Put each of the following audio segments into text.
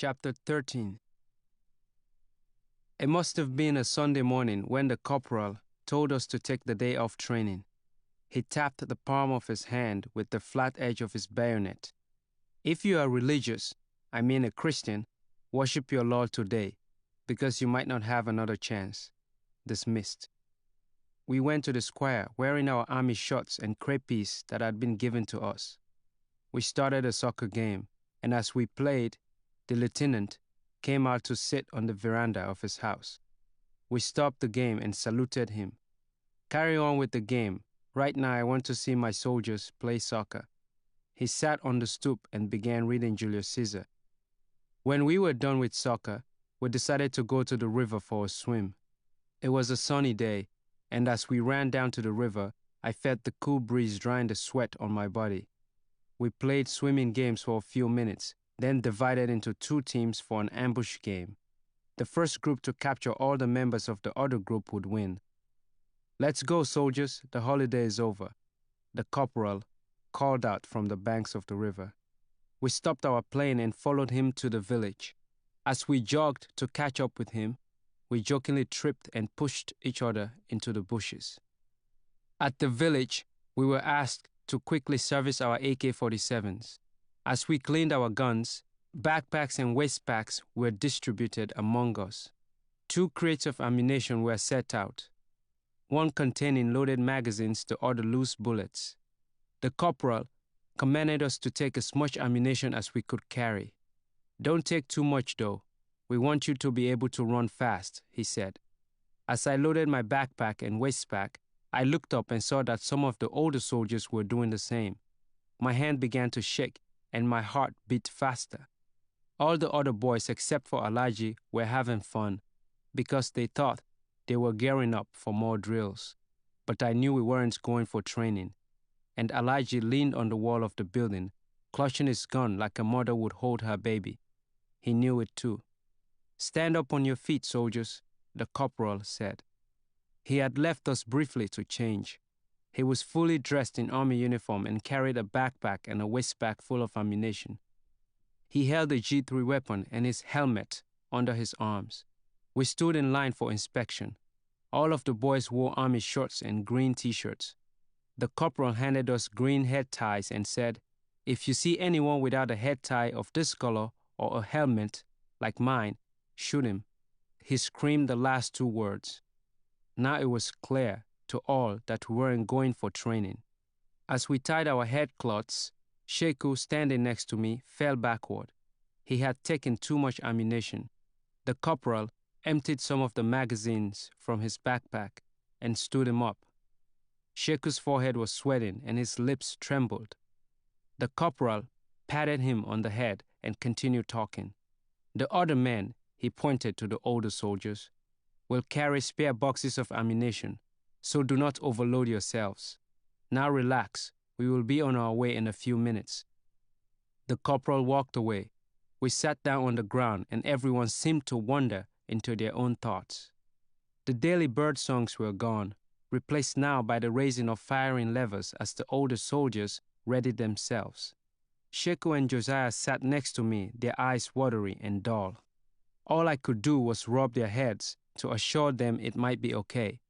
Chapter 13. It must have been a Sunday morning when the corporal told us to take the day off training. He tapped the palm of his hand with the flat edge of his bayonet. If you are religious, I mean a Christian, worship your Lord today, because you might not have another chance. Dismissed. We went to the square wearing our army shirts and crepes that had been given to us. We started a soccer game, and as we played, the lieutenant came out to sit on the veranda of his house. We stopped the game and saluted him. Carry on with the game. Right now I want to see my soldiers play soccer. He sat on the stoop and began reading Julius Caesar. When we were done with soccer, we decided to go to the river for a swim. It was a sunny day, and as we ran down to the river, I felt the cool breeze drying the sweat on my body. We played swimming games for a few minutes, then divided into two teams for an ambush game. The first group to capture all the members of the other group would win. "Let's go, soldiers, the holiday is over," the corporal called out from the banks of the river. We stopped our playing and followed him to the village. As we jogged to catch up with him, we jokingly tripped and pushed each other into the bushes. At the village, we were asked to quickly service our AK-47s. As we cleaned our guns, backpacks and waist packs were distributed among us. 2 crates of ammunition were set out, one containing loaded magazines, the other loose bullets. The corporal commanded us to take as much ammunition as we could carry. "Don't take too much, though. We want you to be able to run fast," he said. As I loaded my backpack and waist pack, I looked up and saw that some of the older soldiers were doing the same. My hand began to shake, and my heart beat faster. All the other boys except for Alaji were having fun because they thought they were gearing up for more drills. But I knew we weren't going for training, and Alaji leaned on the wall of the building, clutching his gun like a mother would hold her baby. He knew it too. "Stand up on your feet, soldiers," the corporal said. He had left us briefly to change. He was fully dressed in army uniform and carried a backpack and a waistbag full of ammunition. He held a G3 weapon and his helmet under his arms. We stood in line for inspection. All of the boys wore army shorts and green t-shirts. The corporal handed us green head ties and said, "If you see anyone without a head tie of this color or a helmet like mine, shoot him." He screamed the last 2 words. Now it was clear to all that we weren't going for training. As we tied our headcloths, Sheku, standing next to me, fell backward. He had taken too much ammunition. The corporal emptied some of the magazines from his backpack and stood him up. Sheku's forehead was sweating and his lips trembled. The corporal patted him on the head and continued talking. "The other men," he pointed to the older soldiers, "will carry spare boxes of ammunition, so do not overload yourselves. Now relax, we will be on our way in a few minutes." The corporal walked away. We sat down on the ground and everyone seemed to wander into their own thoughts. The daily bird songs were gone, replaced now by the raising of firing levers as the older soldiers readied themselves. Sheku and Josiah sat next to me, their eyes watery and dull. All I could do was rub their heads to assure them it might be okay.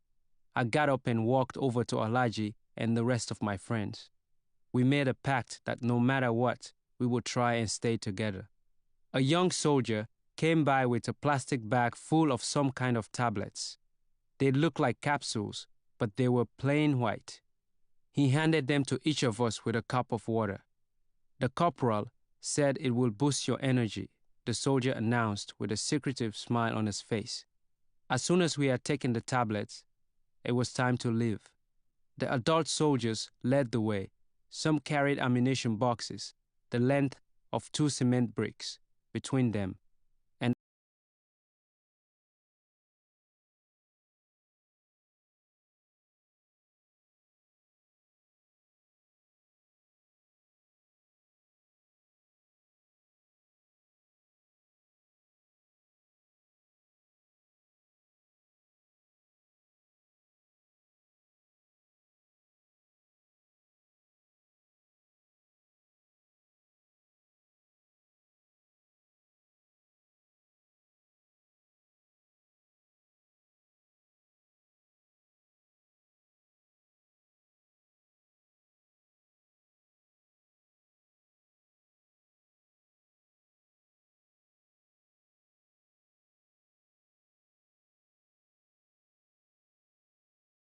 I got up and walked over to Alaji and the rest of my friends. We made a pact that no matter what, we would try and stay together. A young soldier came by with a plastic bag full of some kind of tablets. They looked like capsules, but they were plain white. He handed them to each of us with a cup of water. "The corporal said it will boost your energy," the soldier announced with a secretive smile on his face. As soon as we had taken the tablets, it was time to leave. The adult soldiers led the way. Some carried ammunition boxes, the length of 2 cement bricks between them,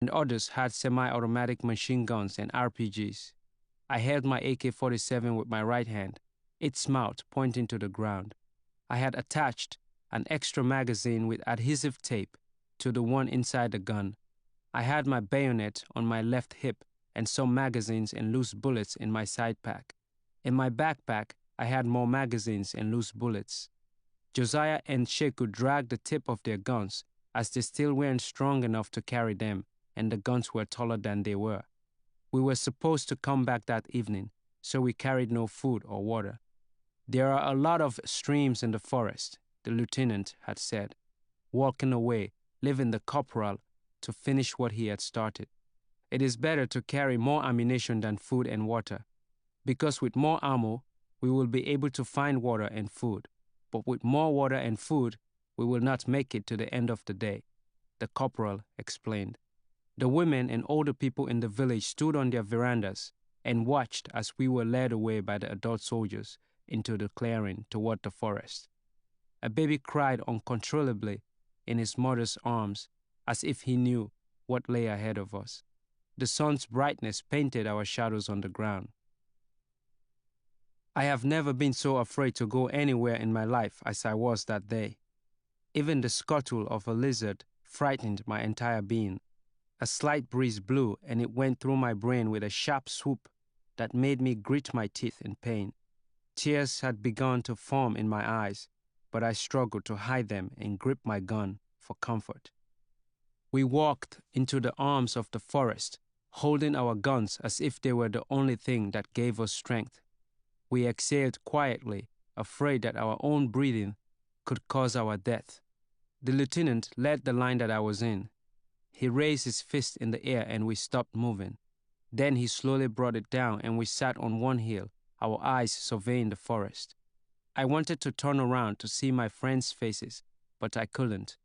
and others had semi-automatic machine guns and RPGs. I held my AK-47 with my right hand, its mouth pointing to the ground. I had attached an extra magazine with adhesive tape to the one inside the gun. I had my bayonet on my left hip and some magazines and loose bullets in my side pack. In my backpack, I had more magazines and loose bullets. Josiah and Sheku dragged the tip of their guns as they still weren't strong enough to carry them, and the guns were taller than they were. We were supposed to come back that evening, so we carried no food or water. There are a lot of streams in the forest, the lieutenant had said, walking away, leaving the corporal to finish what he had started. It is better to carry more ammunition than food and water, because with more ammo, we will be able to find water and food. But with more water and food, we will not make it to the end of the day, the corporal explained. The women and older people in the village stood on their verandas and watched as we were led away by the adult soldiers into the clearing toward the forest. A baby cried uncontrollably in his mother's arms as if he knew what lay ahead of us. The sun's brightness painted our shadows on the ground. I have never been so afraid to go anywhere in my life as I was that day. Even the scuttle of a lizard frightened my entire being. A slight breeze blew, and it went through my brain with a sharp swoop that made me grit my teeth in pain. Tears had begun to form in my eyes, but I struggled to hide them and grip my gun for comfort. We walked into the arms of the forest, holding our guns as if they were the only thing that gave us strength. We exhaled quietly, afraid that our own breathing could cause our death. The lieutenant led the line that I was in. He raised his fist in the air and we stopped moving. Then he slowly brought it down and we sat on one hill, our eyes surveying the forest. I wanted to turn around to see my friends' faces, but I couldn't.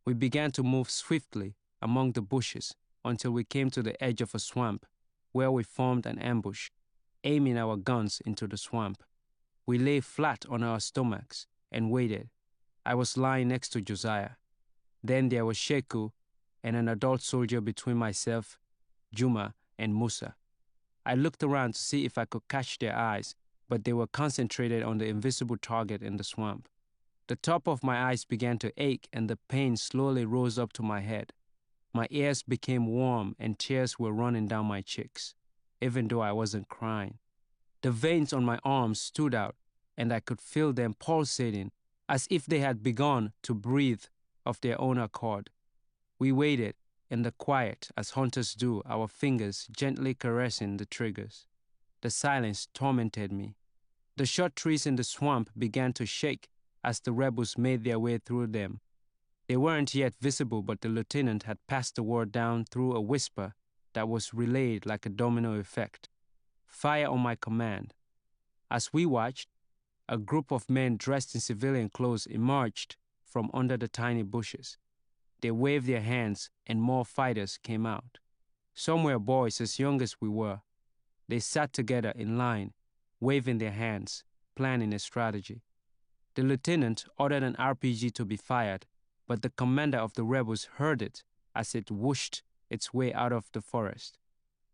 We began to move swiftly among the bushes until we came to the edge of a swamp, where we formed an ambush, aiming our guns into the swamp. We lay flat on our stomachs and waited. I was lying next to Josiah. Then there was Sheku and an adult soldier between myself, Juma, and Musa. I looked around to see if I could catch their eyes, but they were concentrated on the invisible target in the swamp. The top of my eyes began to ache and the pain slowly rose up to my head. My ears became warm and tears were running down my cheeks, even though I wasn't crying. The veins on my arms stood out and I could feel them pulsating as if they had begun to breathe of their own accord. We waited in the quiet as hunters do, our fingers gently caressing the triggers. The silence tormented me. The short trees in the swamp began to shake as the rebels made their way through them. They weren't yet visible, but the lieutenant had passed the word down through a whisper that was relayed like a domino effect. Fire on my command. As we watched, a group of men dressed in civilian clothes emerged from under the tiny bushes. They waved their hands and more fighters came out. Some were boys as young as we were. They sat together in line, waving their hands, planning a strategy. The lieutenant ordered an RPG to be fired, but the commander of the rebels heard it as it whooshed its way out of the forest.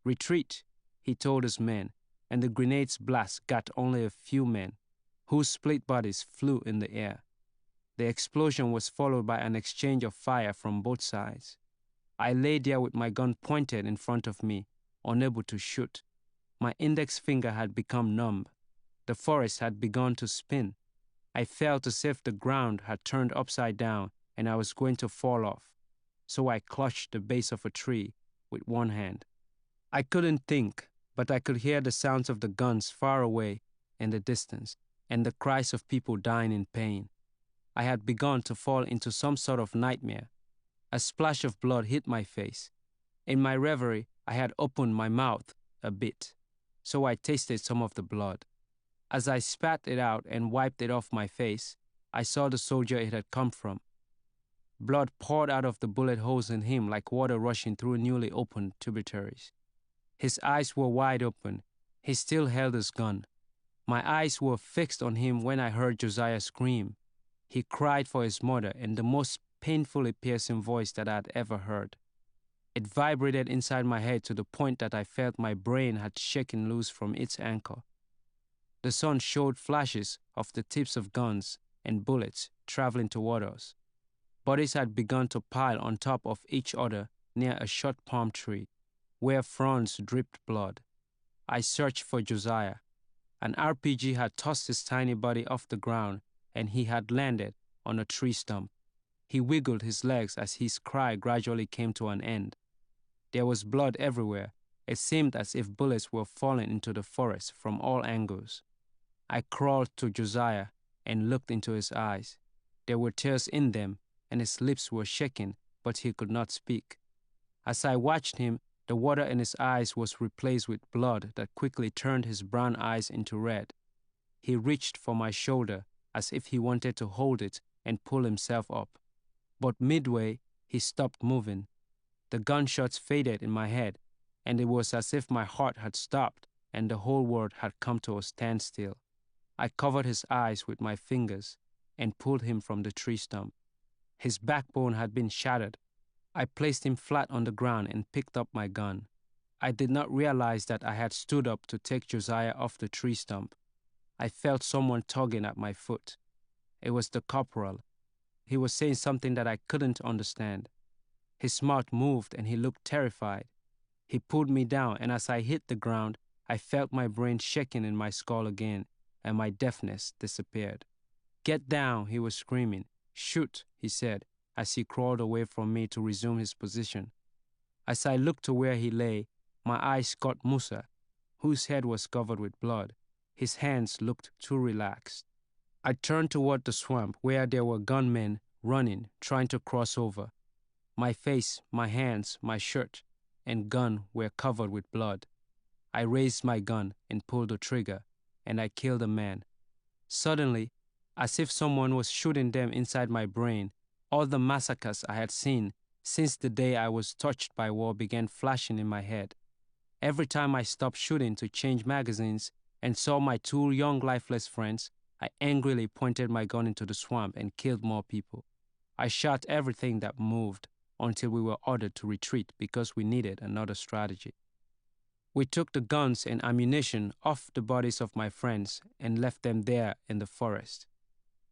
Retreat, he told his men, and the grenade's blast got only a few men, whose split bodies flew in the air. The explosion was followed by an exchange of fire from both sides. I lay there with my gun pointed in front of me, unable to shoot. My index finger had become numb. The forest had begun to spin. I felt as if the ground had turned upside down and I was going to fall off. So I clutched the base of a tree with one hand. I couldn't think, but I could hear the sounds of the guns far away in the distance and the cries of people dying in pain. I had begun to fall into some sort of nightmare. A splash of blood hit my face. In my reverie, I had opened my mouth a bit, so I tasted some of the blood. As I spat it out and wiped it off my face, I saw the soldier it had come from. Blood poured out of the bullet holes in him like water rushing through newly opened tributaries. His eyes were wide open. He still held his gun. My eyes were fixed on him when I heard Josiah scream. He cried for his mother in the most painfully piercing voice that I had ever heard. It vibrated inside my head to the point that I felt my brain had shaken loose from its anchor. The sun showed flashes of the tips of guns and bullets traveling toward us. Bodies had begun to pile on top of each other near a short palm tree, where fronds dripped blood. I searched for Josiah. An RPG had tossed his tiny body off the ground, and he had landed on a tree stump. He wiggled his legs as his cry gradually came to an end. There was blood everywhere. It seemed as if bullets were falling into the forest from all angles. I crawled to Josiah and looked into his eyes. There were tears in them, and his lips were shaking, but he could not speak. As I watched him, the water in his eyes was replaced with blood that quickly turned his brown eyes into red. He reached for my shoulder as if he wanted to hold it and pull himself up. But midway, he stopped moving. The gunshots faded in my head, and it was as if my heart had stopped and the whole world had come to a standstill. I covered his eyes with my fingers and pulled him from the tree stump. His backbone had been shattered. I placed him flat on the ground and picked up my gun. I did not realize that I had stood up to take Josiah off the tree stump. I felt someone tugging at my foot. It was the corporal. He was saying something that I couldn't understand. His mouth moved and he looked terrified. He pulled me down, and as I hit the ground, I felt my brain shaking in my skull again, and my deafness disappeared. "Get down," he was screaming. "Shoot," he said, as he crawled away from me to resume his position. As I looked to where he lay, my eyes caught Musa, whose head was covered with blood. His hands looked too relaxed. I turned toward the swamp where there were gunmen running, trying to cross over. My face, my hands, my shirt, and gun were covered with blood. I raised my gun and pulled the trigger, and I killed a man. Suddenly, as if someone was shooting them inside my brain, all the massacres I had seen since the day I was touched by war began flashing in my head. Every time I stopped shooting to change magazines and saw my two young lifeless friends, I angrily pointed my gun into the swamp and killed more people. I shot everything that moved until we were ordered to retreat because we needed another strategy. We took the guns and ammunition off the bodies of my friends and left them there in the forest,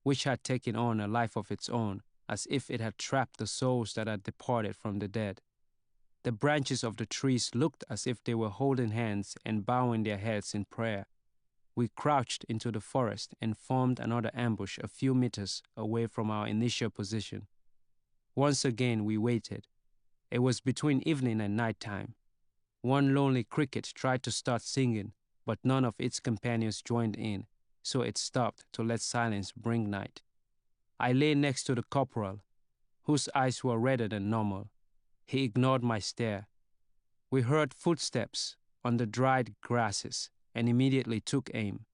which had taken on a life of its own, as if it had trapped the souls that had departed from the dead. The branches of the trees looked as if they were holding hands and bowing their heads in prayer. We crouched into the forest and formed another ambush a few meters away from our initial position. Once again, we waited. It was between evening and nighttime. One lonely cricket tried to start singing, but none of its companions joined in, so it stopped to let silence bring night. I lay next to the corporal, whose eyes were redder than normal. He ignored my stare. We heard footsteps on the dried grasses and immediately took aim.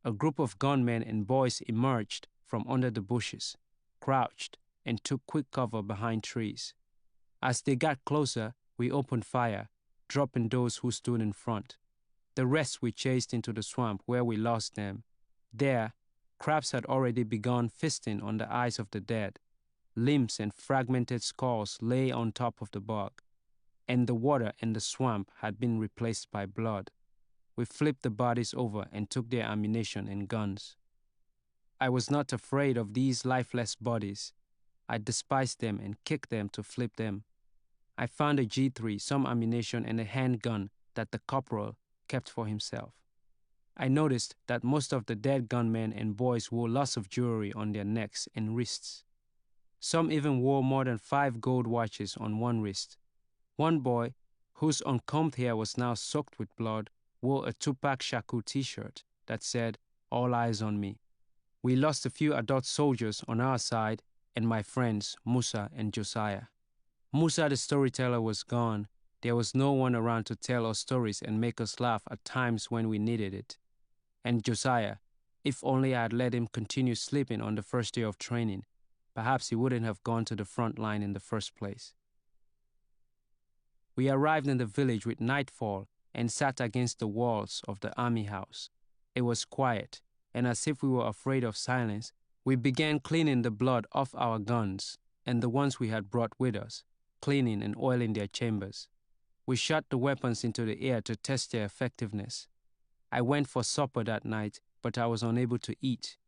A group of gunmen and boys emerged from under the bushes, crouched, and took quick cover behind trees. As they got closer, we opened fire, dropping those who stood in front. The rest we chased into the swamp where we lost them. There, crabs had already begun feasting on the eyes of the dead. Limbs and fragmented skulls lay on top of the bog, and the water in the swamp had been replaced by blood. We flipped the bodies over and took their ammunition and guns. I was not afraid of these lifeless bodies. I despised them and kicked them to flip them. I found a G3, some ammunition, and a handgun that the corporal kept for himself. I noticed that most of the dead gunmen and boys wore lots of jewelry on their necks and wrists. Some even wore more than 5 gold watches on one wrist. One boy, whose uncombed hair was now soaked with blood, wore a Tupac Shakur t-shirt that said, "All eyes on me." We lost a few adult soldiers on our side and my friends, Musa and Josiah. Musa the storyteller was gone. There was no one around to tell us stories and make us laugh at times when we needed it. And Josiah, if only I had let him continue sleeping on the first day of training, perhaps he wouldn't have gone to the front line in the first place. We arrived in the village with nightfall and sat against the walls of the army house. It was quiet, and as if we were afraid of silence, we began cleaning the blood off our guns and the ones we had brought with us, cleaning and oiling their chambers. We shot the weapons into the air to test their effectiveness. I went for supper that night, but I was unable to eat.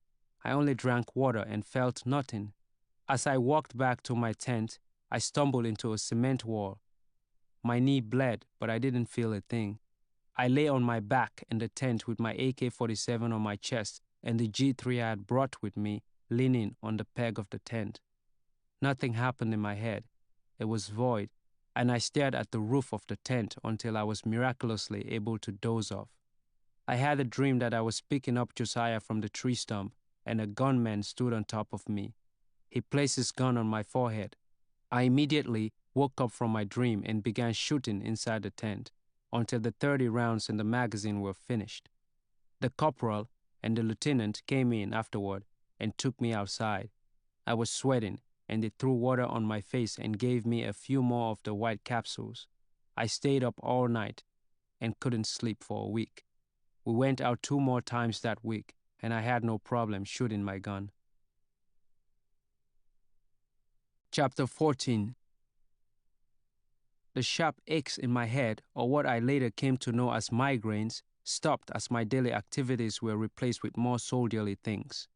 I only drank water and felt nothing. As I walked back to my tent, I stumbled into a cement wall. My knee bled, but I didn't feel a thing. I lay on my back in the tent with my AK-47 on my chest and the G3 I had brought with me leaning on the peg of the tent. Nothing happened in my head. It was void, and I stared at the roof of the tent until I was miraculously able to doze off. I had a dream that I was picking up Josiah from the tree stump, and a gunman stood on top of me. He placed his gun on my forehead. I immediately woke up from my dream and began shooting inside the tent until the 30 rounds in the magazine were finished. The corporal and the lieutenant came in afterward and took me outside. I was sweating, and they threw water on my face and gave me a few more of the white capsules. I stayed up all night and couldn't sleep for a week. We went out 2 more times that week, and I had no problem shooting my gun. Chapter 14. The sharp aches in my head, or what I later came to know as migraines, stopped as my daily activities were replaced with more soldierly things.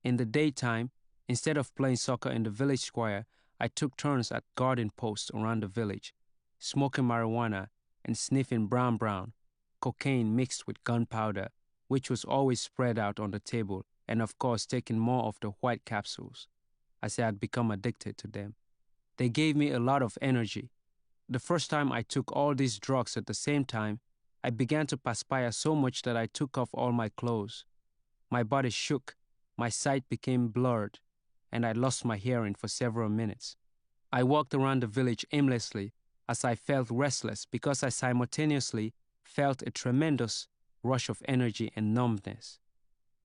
In the daytime, instead of playing soccer in the village square, I took turns at guarding posts around the village, smoking marijuana and sniffing brown, cocaine mixed with gunpowder, which was always spread out on the table, and of course taking more of the white capsules, as I had become addicted to them. They gave me a lot of energy. The first time I took all these drugs at the same time, I began to perspire so much that I took off all my clothes. My body shook, my sight became blurred, and I lost my hearing for several minutes. I walked around the village aimlessly as I felt restless because I simultaneously felt a tremendous rush of energy and numbness.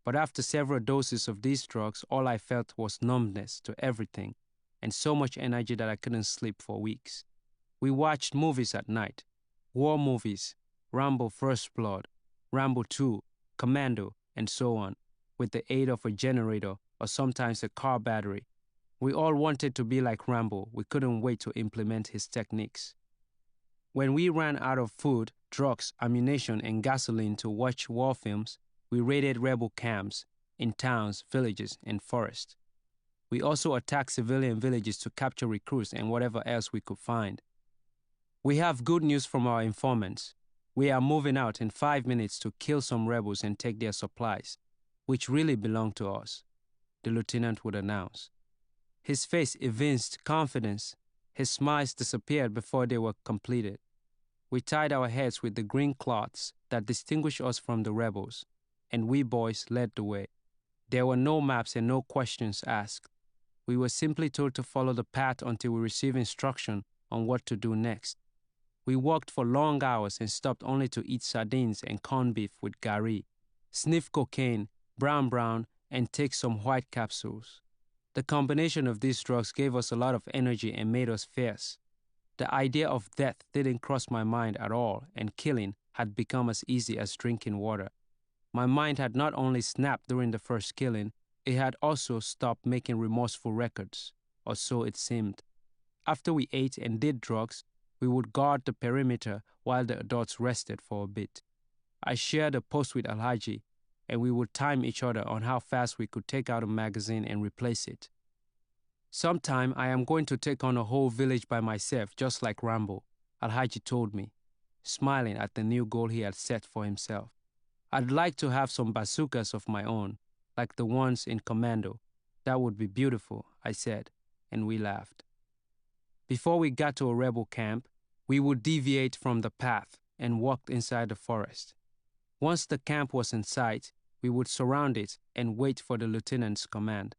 But after several doses of these drugs, all I felt was numbness to everything and so much energy that I couldn't sleep for weeks. We watched movies at night, war movies, Rambo First Blood, Rambo 2, Commando, and so on, with the aid of a generator or sometimes a car battery. We all wanted to be like Rambo. We couldn't wait to implement his techniques. When we ran out of food, drugs, ammunition, and gasoline to watch war films, we raided rebel camps in towns, villages, and forests. We also attacked civilian villages to capture recruits and whatever else we could find. We have good news from our informants. We are moving out in 5 minutes to kill some rebels and take their supplies, which really belong to us, the lieutenant would announce. His face evinced confidence. His smiles disappeared before they were completed. We tied our heads with the green cloths that distinguish us from the rebels, and we boys led the way. There were no maps and no questions asked. We were simply told to follow the path until we received instruction on what to do next. We walked for long hours and stopped only to eat sardines and corned beef with gari, sniff cocaine, brown, and take some white capsules. The combination of these drugs gave us a lot of energy and made us fierce. The idea of death didn't cross my mind at all, and killing had become as easy as drinking water. My mind had not only snapped during the first killing, it had also stopped making remorseful records, or so it seemed. After we ate and did drugs, we would guard the perimeter while the adults rested for a bit. I shared a post with Alhaji, and we would time each other on how fast we could take out a magazine and replace it. Sometime I am going to take on a whole village by myself, just like Rambo, Alhaji told me, smiling at the new goal he had set for himself. I'd like to have some bazookas of my own, like the ones in Commando. That would be beautiful, I said, and we laughed. Before we got to a rebel camp, we would deviate from the path and walk inside the forest. Once the camp was in sight, we would surround it and wait for the lieutenant's command.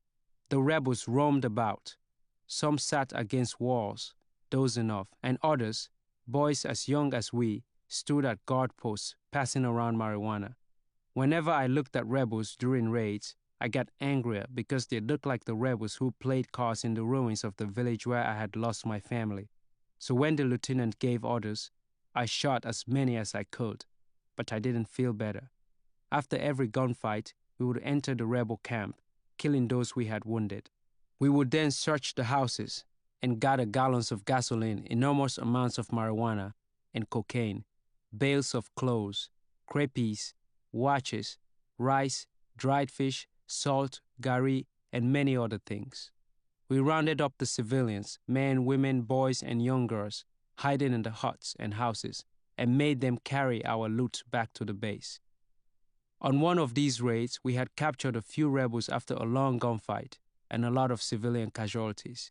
The rebels roamed about. Some sat against walls, dozing off, and others, boys as young as we, stood at guard posts, passing around marijuana. Whenever I looked at rebels during raids, I got angrier because they looked like the rebels who played cards in the ruins of the village where I had lost my family. So when the lieutenant gave orders, I shot as many as I could, but I didn't feel better. After every gunfight, we would enter the rebel camp, killing those we had wounded. We would then search the houses and gathered gallons of gasoline, enormous amounts of marijuana and cocaine, bales of clothes, crepes, watches, rice, dried fish, salt, gari, and many other things. We rounded up the civilians, men, women, boys, and young girls, hiding in the huts and houses, and made them carry our loot back to the base. On one of these raids, we had captured a few rebels after a long gunfight and a lot of civilian casualties.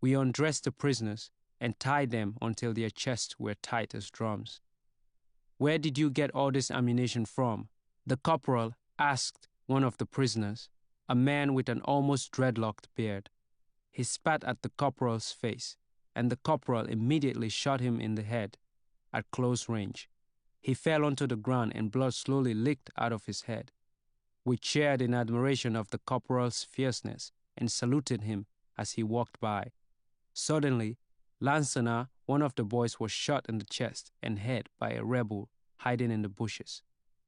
We undressed the prisoners and tied them until their chests were tight as drums. "Where did you get all this ammunition from?" the corporal asked one of the prisoners, a man with an almost dreadlocked beard. He spat at the corporal's face, and the corporal immediately shot him in the head at close range. He fell onto the ground and blood slowly leaked out of his head. We cheered in admiration of the corporal's fierceness and saluted him as he walked by. Suddenly, Lansana, one of the boys, was shot in the chest and head by a rebel hiding in the bushes.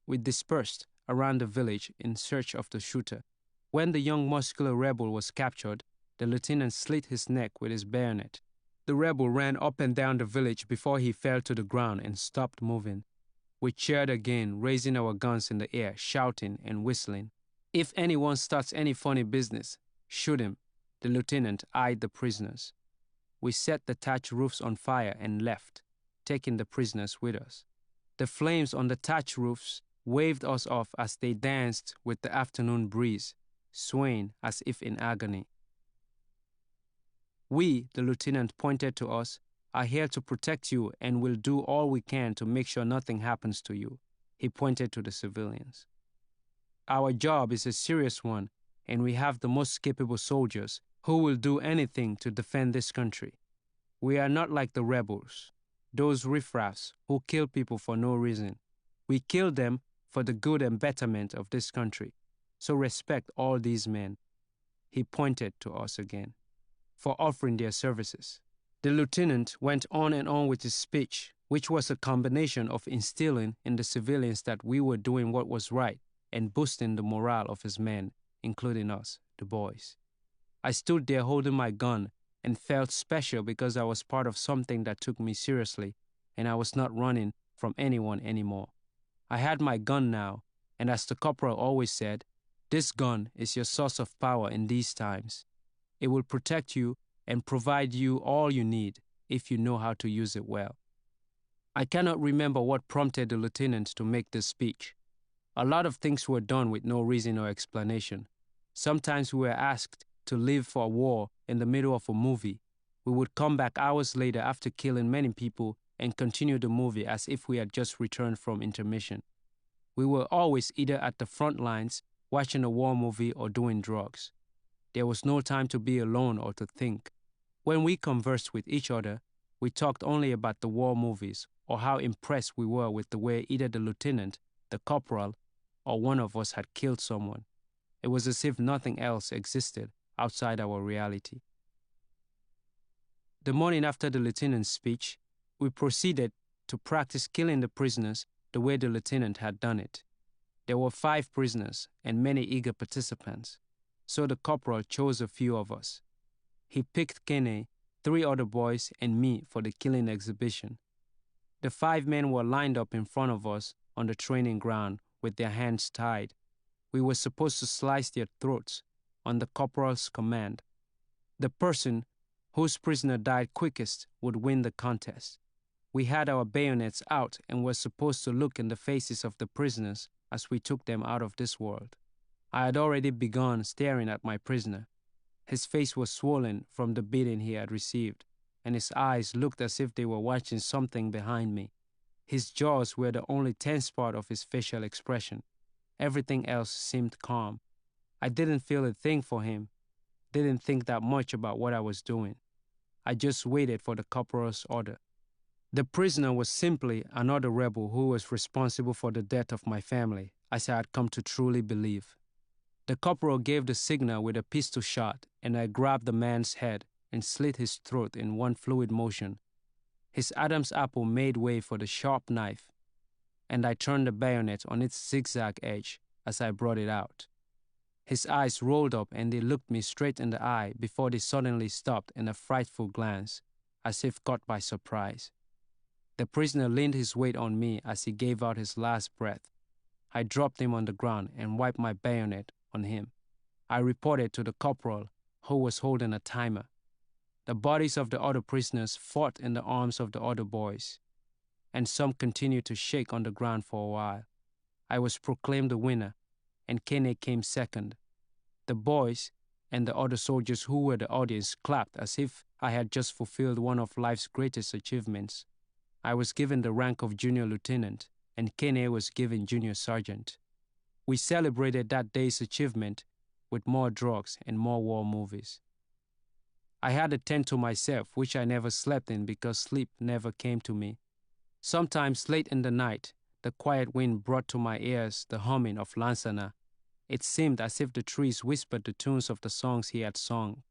We dispersed around the village in search of the shooter. When the young muscular rebel was captured, the lieutenant slit his neck with his bayonet. The rebel ran up and down the village before he fell to the ground and stopped moving. We cheered again, raising our guns in the air, shouting and whistling. "If anyone starts any funny business, shoot him," the lieutenant eyed the prisoners. We set the thatch roofs on fire and left, taking the prisoners with us. The flames on the thatch roofs waved us off as they danced with the afternoon breeze, swaying as if in agony. "We," the lieutenant pointed to us, "are here to protect you and will do all we can to make sure nothing happens to you." He pointed to the civilians. "Our job is a serious one, and we have the most capable soldiers who will do anything to defend this country. We are not like the rebels, those riffraffs who kill people for no reason. We kill them for the good and betterment of this country. So respect all these men." He pointed to us again, "for offering their services." The lieutenant went on and on with his speech, which was a combination of instilling in the civilians that we were doing what was right and boosting the morale of his men, including us, the boys. I stood there holding my gun and felt special because I was part of something that took me seriously, and I was not running from anyone anymore. I had my gun now, and as the corporal always said, this gun is your source of power in these times. It will protect you and provide you all you need if you know how to use it well. I cannot remember what prompted the lieutenant to make this speech. A lot of things were done with no reason or explanation. Sometimes we were asked to leave for a war in the middle of a movie. We would come back hours later after killing many people and continue the movie as if we had just returned from intermission. We were always either at the front lines, watching a war movie, or doing drugs. There was no time to be alone or to think. When we conversed with each other, we talked only about the war movies or how impressed we were with the way either the lieutenant, the corporal, or one of us had killed someone. It was as if nothing else existed outside our reality. The morning after the lieutenant's speech, we proceeded to practice killing the prisoners the way the lieutenant had done it. There were 5 prisoners and many eager participants, so the corporal chose a few of us. He picked Kene, 3 other boys, and me for the killing exhibition. The 5 men were lined up in front of us on the training ground with their hands tied. We were supposed to slice their throats on the corporal's command. The person whose prisoner died quickest would win the contest. We had our bayonets out and were supposed to look in the faces of the prisoners as we took them out of this world. I had already begun staring at my prisoner. His face was swollen from the beating he had received, and his eyes looked as if they were watching something behind me. His jaws were the only tense part of his facial expression. Everything else seemed calm. I didn't feel a thing for him, didn't think that much about what I was doing. I just waited for the corporal's order. The prisoner was simply another rebel who was responsible for the death of my family, as I had come to truly believe. The corporal gave the signal with a pistol shot, and I grabbed the man's head and slit his throat in one fluid motion. His Adam's apple made way for the sharp knife, and I turned the bayonet on its zigzag edge as I brought it out. His eyes rolled up and they looked me straight in the eye before they suddenly stopped in a frightful glance, as if caught by surprise. The prisoner leaned his weight on me as he gave out his last breath. I dropped him on the ground and wiped my bayonet on him. I reported to the corporal, who was holding a timer. The bodies of the other prisoners fought in the arms of the other boys, and some continued to shake on the ground for a while. I was proclaimed the winner, and Kene came second. The boys and the other soldiers who were the audience clapped as if I had just fulfilled one of life's greatest achievements. I was given the rank of junior lieutenant, and Kene was given junior sergeant. We celebrated that day's achievement with more drugs and more war movies. I had a tent to myself, which I never slept in because sleep never came to me. Sometimes late in the night, the quiet wind brought to my ears the humming of Lansana. It seemed as if the trees whispered the tunes of the songs he had sung.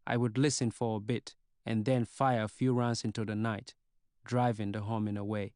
I would listen for a bit and then fire a few rounds into the night, driving the humming away.